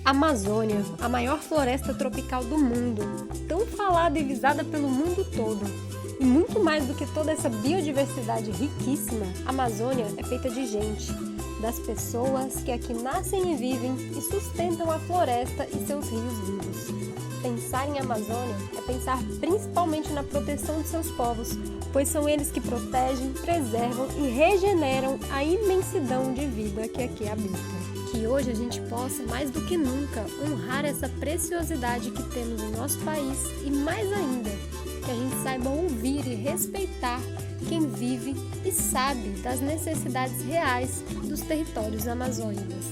Amazônia, a maior floresta tropical do mundo, tão falada e visada pelo mundo todo. E muito mais do que toda essa biodiversidade riquíssima, a Amazônia é feita de gente, das pessoas que aqui nascem e vivem e sustentam a floresta e seus rios vivos. Pensar em Amazônia é pensar principalmente na proteção de seus povos, pois são eles que protegem, preservam e regeneram a imensidão de vida que aqui habita. Que hoje a gente possa, mais do que nunca, honrar essa preciosidade que temos em nosso país e, mais ainda, que a gente saiba ouvir e respeitar quem vive e sabe das necessidades reais dos territórios amazônicos.